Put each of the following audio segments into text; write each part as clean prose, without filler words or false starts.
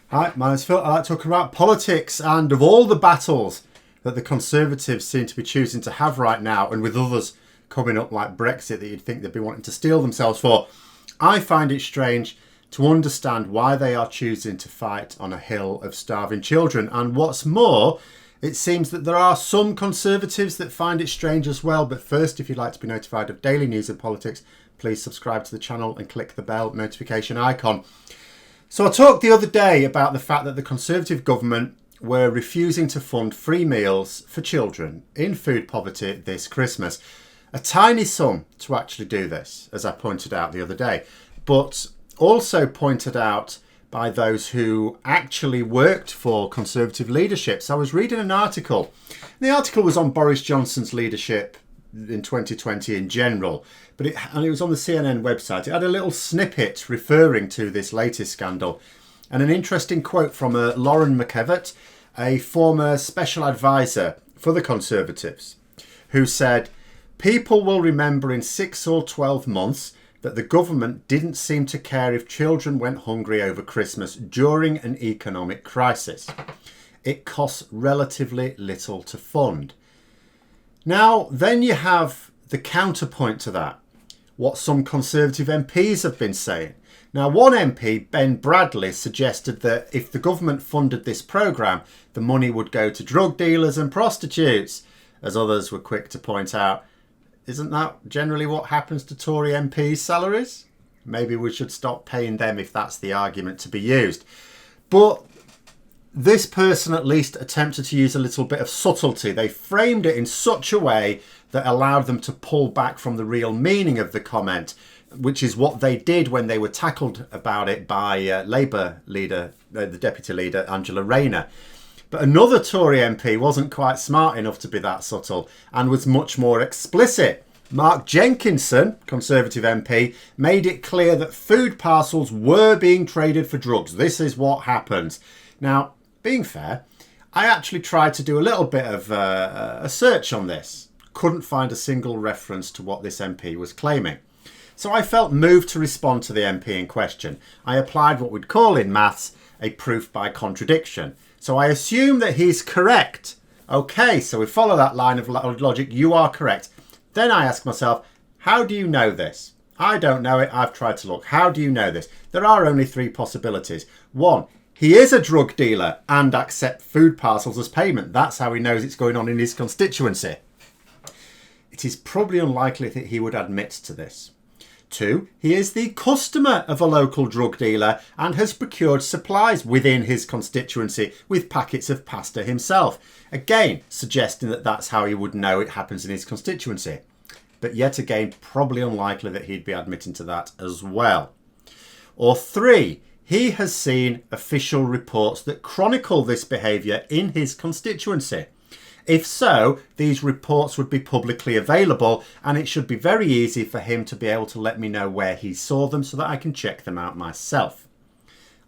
Hi, my name's Phil. I like talking about politics, and of all the battles that the Conservatives seem to be choosing to have right now, and with others coming up like Brexit that you'd think they'd be wanting to steel themselves for, I find it strange to understand why they are choosing to fight on a hill of starving children. And what's more, it seems that there are some Conservatives that find it strange as well. But first, if you'd like to be notified of daily news and politics, please subscribe to the channel and click the bell notification icon. So I talked the other day about the fact that the Conservative government were refusing to fund free meals for children in food poverty this Christmas. A tiny sum to actually do this, as I pointed out the other day, but also pointed out by those who actually worked for Conservative leadership. So I was reading an article. The article was on Boris Johnson's leadership in 2020 in general, but it was on the CNN website. It had a little snippet referring to this latest scandal and an interesting quote from Lauren McEvatt, a former special advisor for the Conservatives, who said, "People will remember in 6 or 12 months that the government didn't seem to care if children went hungry over Christmas during an economic crisis. It costs relatively little to fund." Now, then you have the counterpoint to that, what some Conservative MPs have been saying. Now, one MP, Ben Bradley, suggested that if the government funded this programme, the money would go to drug dealers and prostitutes. As others were quick to point out, isn't that generally what happens to Tory MPs' salaries? Maybe we should stop paying them if that's the argument to be used. But this person at least attempted to use a little bit of subtlety. They framed it in such a way that allowed them to pull back from the real meaning of the comment, which is what they did when they were tackled about it by Labour leader, the deputy leader, Angela Rayner. But another Tory MP wasn't quite smart enough to be that subtle and was much more explicit. Mark Jenkinson, Conservative MP, made it clear that food parcels were being traded for drugs. This is what happened. Now, being fair, I actually tried to do a little bit of a search on this. Couldn't find a single reference to what this MP was claiming. So I felt moved to respond to the MP in question. I applied what we'd call in maths a proof by contradiction. So I assume that he's correct. Okay, so we follow that line of logic. You are correct. Then I ask myself, how do you know this? I don't know it. I've tried to look. How do you know this? There are only 3 possibilities. 1, he is a drug dealer and accepts food parcels as payment. That's how he knows it's going on in his constituency. It is probably unlikely that he would admit to this. 2, he is the customer of a local drug dealer and has procured supplies within his constituency with packets of pasta himself. Again, suggesting that that's how he would know it happens in his constituency. But yet again, probably unlikely that he'd be admitting to that as well. Or 3, he has seen official reports that chronicle this behaviour in his constituency. If so, these reports would be publicly available and it should be very easy for him to be able to let me know where he saw them so that I can check them out myself.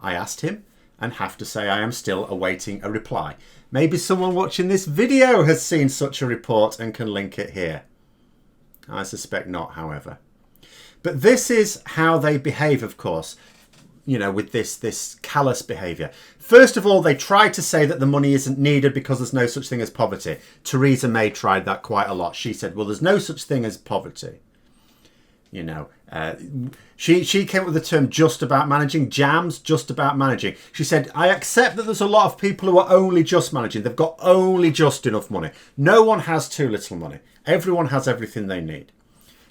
I asked him and have to say I am still awaiting a reply. Maybe someone watching this video has seen such a report and can link it here. I suspect not, however. But this is how they behave, of course. You know, with this callous behaviour. First of all, they try to say that the money isn't needed because there's no such thing as poverty. Theresa May tried that quite a lot. She said, well, there's no such thing as poverty. You know, she came up with the term just about managing, jams, just about managing. She said, I accept that there's a lot of people who are only just managing. They've got only just enough money. No one has too little money. Everyone has everything they need.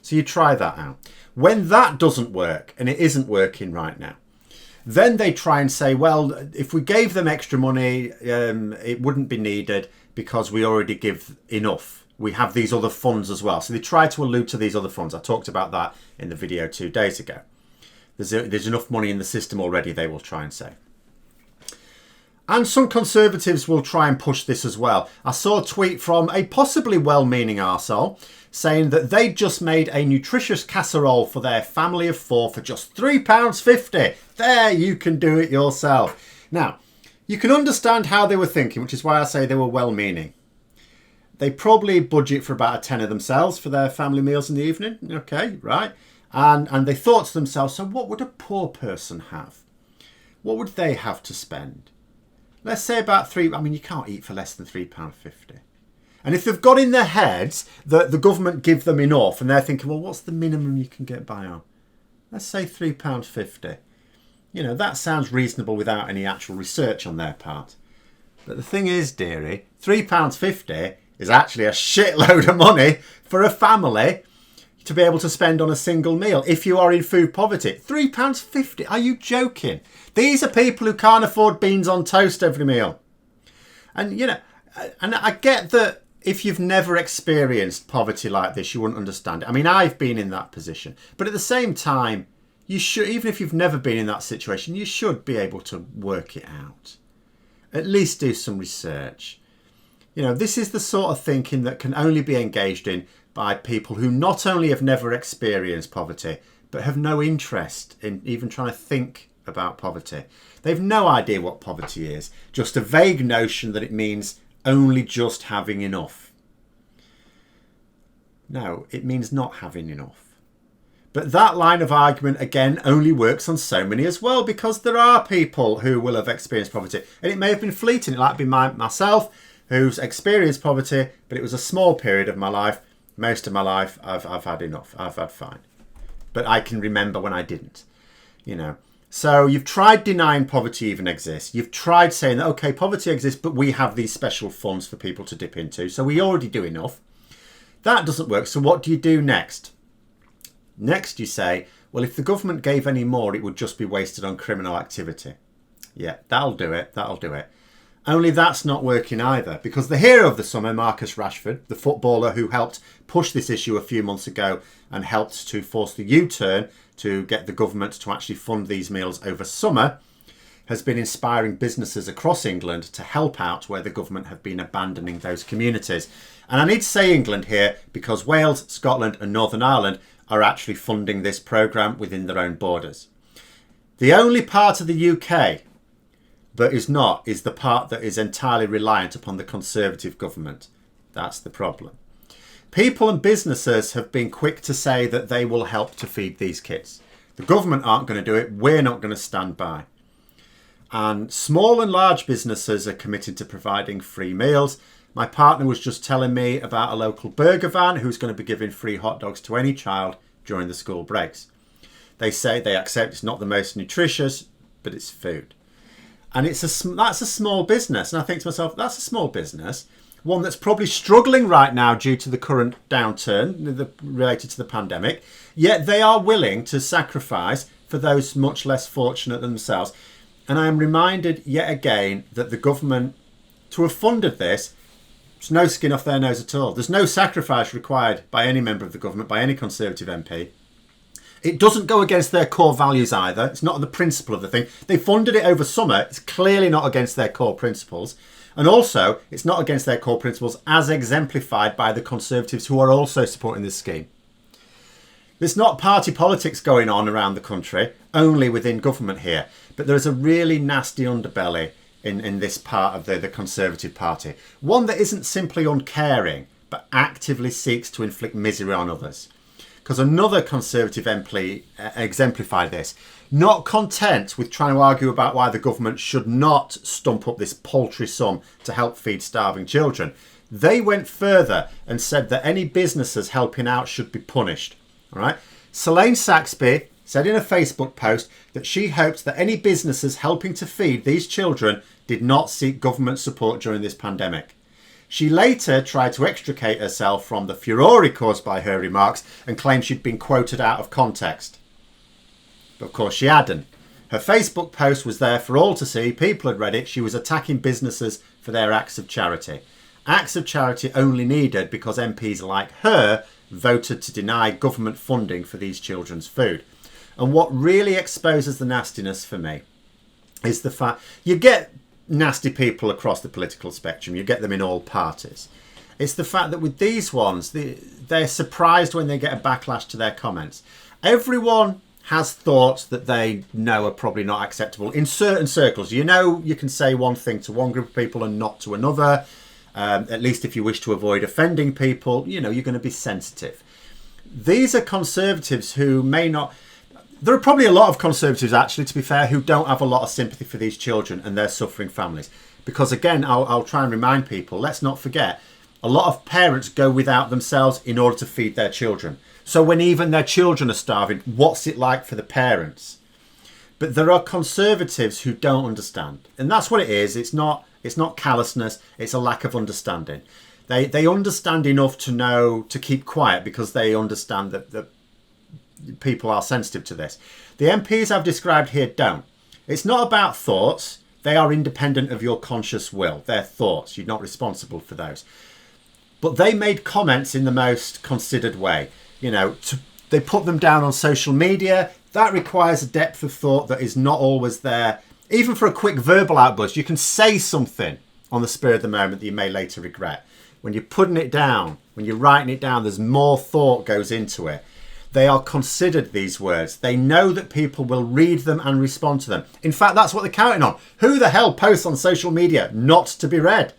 So you try that out. When that doesn't work, and it isn't working right now, then they try and say, well, if we gave them extra money, it wouldn't be needed because we already give enough. We have these other funds as well. So they try to allude to these other funds. I talked about that in the video 2 days ago. There's enough money in the system already, they will try and say. And some Conservatives will try and push this as well. I saw a tweet from a possibly well-meaning arsehole saying that they'd just made a nutritious casserole for their family of 4 for just £3.50. There, you can do it yourself. Now, you can understand how they were thinking, which is why I say they were well-meaning. They probably budget for about a tenner themselves for their family meals in the evening. Okay, right. And they thought to themselves, so what would a poor person have? what would they have to spend? Let's say about £3. I mean, you can't eat for less than £3.50. And if they've got in their heads that the government give them enough, and they're thinking, well, what's the minimum you can get by on? Let's say £3.50. You know, that sounds reasonable without any actual research on their part. But the thing is, dearie, £3.50 is actually a shitload of money for a family to be able to spend on a single meal if you are in food poverty. £3.50? Are you joking? These are people who can't afford beans on toast every meal. And, you know, and I get that if you've never experienced poverty like this, you wouldn't understand it. I mean, I've been in that position. But at the same time, you should, even if you've never been in that situation, you should be able to work it out. At least do some research. You know, this is the sort of thinking that can only be engaged in by people who not only have never experienced poverty, but have no interest in even trying to think about poverty. They've no idea what poverty is, just a vague notion that it means only just having enough. No, it means not having enough. But that line of argument, again, only works on so many as well, because there are people who will have experienced poverty. And it may have been fleeting. It might be myself who's experienced poverty, but it was a small period of my life. Most of my life, I've had enough. I've had fine. But I can remember when I didn't, you know. So you've tried denying poverty even exists. You've tried saying that, okay, poverty exists, but we have these special funds for people to dip into. So we already do enough. That doesn't work. So what do you do next? Next you say, well, if the government gave any more, it would just be wasted on criminal activity. Yeah, that'll do it. That'll do it. Only that's not working either, because the hero of the summer, Marcus Rashford, the footballer who helped push this issue a few months ago and helped to force the U-turn to get the government to actually fund these meals over summer, has been inspiring businesses across England to help out where the government have been abandoning those communities. And I need to say England here because Wales, Scotland and Northern Ireland are actually funding this programme within their own borders. The only part of the UK that is not is the part that is entirely reliant upon the Conservative government. That's the problem. People and businesses have been quick to say that they will help to feed these kids. The government aren't going to do it. We're not going to stand by. And small and large businesses are committed to providing free meals. My partner was just telling me about a local burger van who's going to be giving free hot dogs to any child during the school breaks. They say they accept it's not the most nutritious, but it's food. And that's a small business. And I think to myself, that's a small business. One that's probably struggling right now due to the current downturn related to the pandemic. Yet they are willing to sacrifice for those much less fortunate than themselves. And I am reminded yet again that the government, to have funded this, there's no skin off their nose at all. There's no sacrifice required by any member of the government, by any Conservative MP. It doesn't go against their core values either. It's not the principle of the thing. They funded it over summer. It's clearly not against their core principles. And also, it's not against their core principles as exemplified by the Conservatives who are also supporting this scheme. There's not party politics going on around the country, only within government here. But there is a really nasty underbelly in this part of the Conservative Party. One that isn't simply uncaring, but actively seeks to inflict misery on others. Because another Conservative MP exemplified this. Not content with trying to argue about why the government should not stump up this paltry sum to help feed starving children, they went further and said that any businesses helping out should be punished. All right. Selaine Saxby said in a Facebook post that she hoped that any businesses helping to feed these children did not seek government support during this pandemic. She later tried to extricate herself from the furore caused by her remarks and claimed she'd been quoted out of context. But of course she hadn't. Her Facebook post was there for all to see. People had read it. She was attacking businesses for their acts of charity. Acts of charity only needed because MPs like her voted to deny government funding for these children's food. And what really exposes the nastiness for me is the fact you get nasty people across the political spectrum. You get them in all parties. It's the fact that with these ones, they're surprised when they get a backlash to their comments. Everyone has thoughts that they know are probably not acceptable in certain circles. You know, you can say one thing to one group of people and not to another. At least if you wish to avoid offending people, you know, you're going to be sensitive. These are Conservatives who may not... There are probably a lot of Conservatives, actually, to be fair, who don't have a lot of sympathy for these children and their suffering families. Because, again, I'll try and remind people, let's not forget, a lot of parents go without themselves in order to feed their children. So when even their children are starving, what's it like for the parents? But there are Conservatives who don't understand. And that's what it is. It's not callousness. It's a lack of understanding. They understand enough to know to keep quiet because they understand that people are sensitive to this. The MPs I've described here don't. It's not about thoughts. They are independent of your conscious will. They're thoughts. You're not responsible for those. But they made comments in the most considered way. You know, they put them down on social media. That requires a depth of thought that is not always there. Even for a quick verbal outburst, you can say something on the spur of the moment that you may later regret. When you're putting it down, when you're writing it down, there's more thought goes into it. They are considered, these words. They know that people will read them and respond to them. In fact, that's what they're counting on. Who the hell posts on social media not to be read?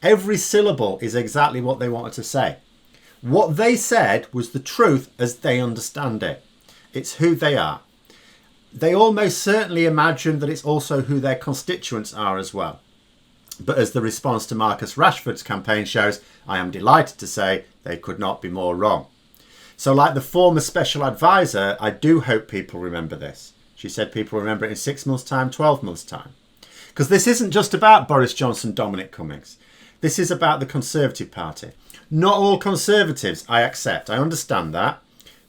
Every syllable is exactly what they wanted to say. What they said was the truth as they understand it. It's who they are. They almost certainly imagine that it's also who their constituents are as well. But as the response to Marcus Rashford's campaign shows, I am delighted to say they could not be more wrong. So like the former special advisor, I do hope people remember this. She said people remember it in 6 months' time, 12 months' time. Because this isn't just about Boris Johnson, Dominic Cummings. This is about the Conservative Party. Not all Conservatives, I accept. I understand that.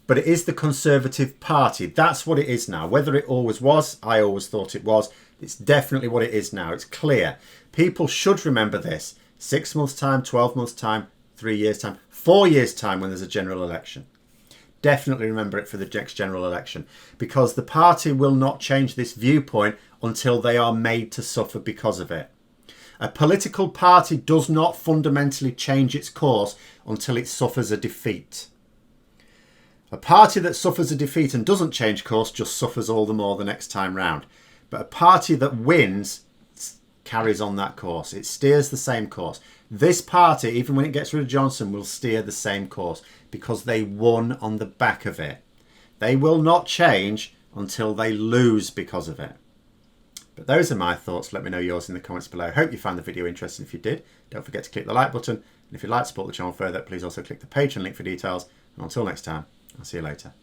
But it is the Conservative Party. That's what it is now. Whether it always was, I always thought it was. It's definitely what it is now. It's clear. People should remember this. 6 months' time, 12 months' time, 3 years' time, 4 years' time when there's a general election. Definitely remember it for the next general election. Because the party will not change this viewpoint until they are made to suffer because of it. A political party does not fundamentally change its course until it suffers a defeat. A party that suffers a defeat and doesn't change course just suffers all the more the next time round. But a party that wins carries on that course. It steers the same course. This party, even when it gets rid of Johnson, will steer the same course because they won on the back of it. They will not change until they lose because of it. But those are my thoughts. Let me know yours in the comments below. Hope you found the video interesting. If you did, don't forget to click the like button. And if you'd like to support the channel further, please also click the Patreon link for details. And until next time, I'll see you later.